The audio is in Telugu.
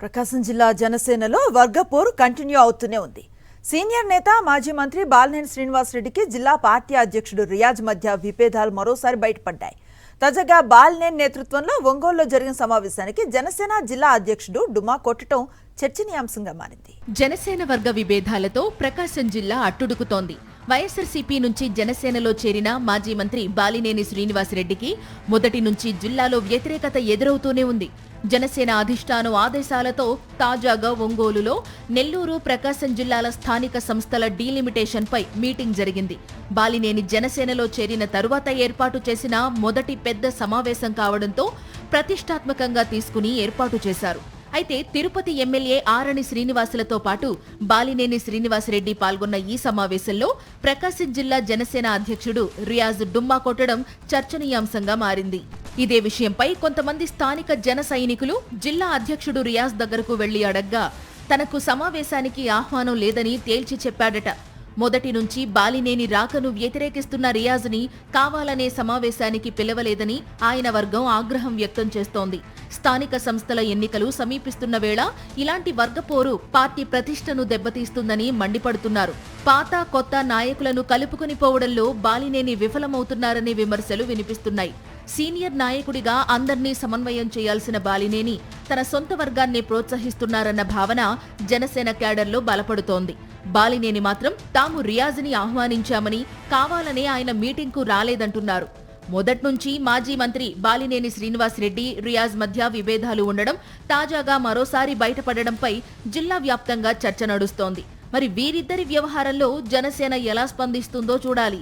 ప్రకాశం జిల్లా జనసేనలో వర్గపోరు కంటిన్యూ అవుతూనే ఉంది. సీనియర్ నేత మాజీ మంత్రి బాలినేని శ్రీనివాసరెడ్డికి జిల్లా పార్టీ అధ్యక్షుడు రియాజ్ మధ్య విభేదాలు మరోసారి బయటపడ్డాయి. తాజాగా బాలినేని నేతృత్వంలో ఒంగోలులో జరిగిన సమావేశానికి జనసేన జిల్లా అధ్యక్షుడు డుమా కొట్టడం చర్చనీయాంశంగా మారింది. జనసేన వర్గ విభేదాలతో ప్రకాశం జిల్లా అట్టుడుకుతోంది. వైఎస్ఆర్సీపీ నుంచి జనసేనలో చేరిన మాజీ మంత్రి బాలినేని శ్రీనివాసరెడ్డికి మొదటి నుంచి జిల్లాలో వ్యతిరేకత ఎదురవుతూనే ఉంది. జనసేన అధిష్టానం ఆదేశాలతో తాజాగా ఒంగోలులో నెల్లూరు, ప్రకాశం జిల్లాల స్థానిక సంస్థల డీలిమిటేషన్పై మీటింగ్ జరిగింది. బాలినేని జనసేనలో చేరిన తరువాత ఏర్పాటు చేసిన మొదటి పెద్ద సమావేశం కావడంతో ప్రతిష్టాత్మకంగా తీసుకుని ఏర్పాటు చేశారు. అయితే తిరుపతి ఎమ్మెల్యే ఆరణి శ్రీనివాసులతో పాటు బాలినేని శ్రీనివాసరెడ్డి పాల్గొన్న ఈ సమావేశంలో ప్రకాశం జిల్లా జనసేన అధ్యక్షుడు రియాజ్ డుమ్మా కొట్టడం చర్చనీయాంశంగా మారింది. ఇదే విషయంపై కొంతమంది స్థానిక జన సైనికులు జిల్లా అధ్యక్షుడు రియాజ్ దగ్గరకు వెళ్లి అడగ్గా తనకు సమావేశానికి ఆహ్వానం లేదని తేల్చి చెప్పాడట. మొదటి నుంచి బాలినేని రాకను వ్యతిరేకిస్తున్న రియాజ్ని కావాలనే సమావేశానికి పిలవలేదని ఆయన వర్గం ఆగ్రహం వ్యక్తం చేస్తోంది. స్థానిక సంస్థల ఎన్నికలు సమీపిస్తున్న వేళ ఇలాంటి వర్గపోరు పార్టీ ప్రతిష్టను దెబ్బతీస్తుందని మండిపడుతున్నారు. పాత కొత్త నాయకులను కలుపుకుని పోవడంలో బాలినేని విఫలమవుతున్నారనే విమర్శలు వినిపిస్తున్నాయి. సీనియర్ నాయకుడిగా అందర్నీ సమన్వయం చేయాల్సిన బాలినేని తన సొంత వర్గాన్ని ప్రోత్సహిస్తున్నారన్న భావన జనసేన క్యాడర్లో బలపడుతోంది. బాలినేని మాత్రం తాము రియాజ్ని ఆహ్వానించామని, కావాలనే ఆయన మీటింగ్కు రాలేదంటున్నారు. మొదట్నుంచి మాజీ మంత్రి బాలినేని శ్రీనివాసరెడ్డి, రియాజ్ మధ్య విభేదాలు ఉండడం తాజాగా మరోసారి బయటపడడంపై జిల్లా వ్యాప్తంగా చర్చ నడుస్తోంది. మరి వీరిద్దరి వ్యవహారంలో జనసేన ఎలా స్పందిస్తుందో చూడాలి.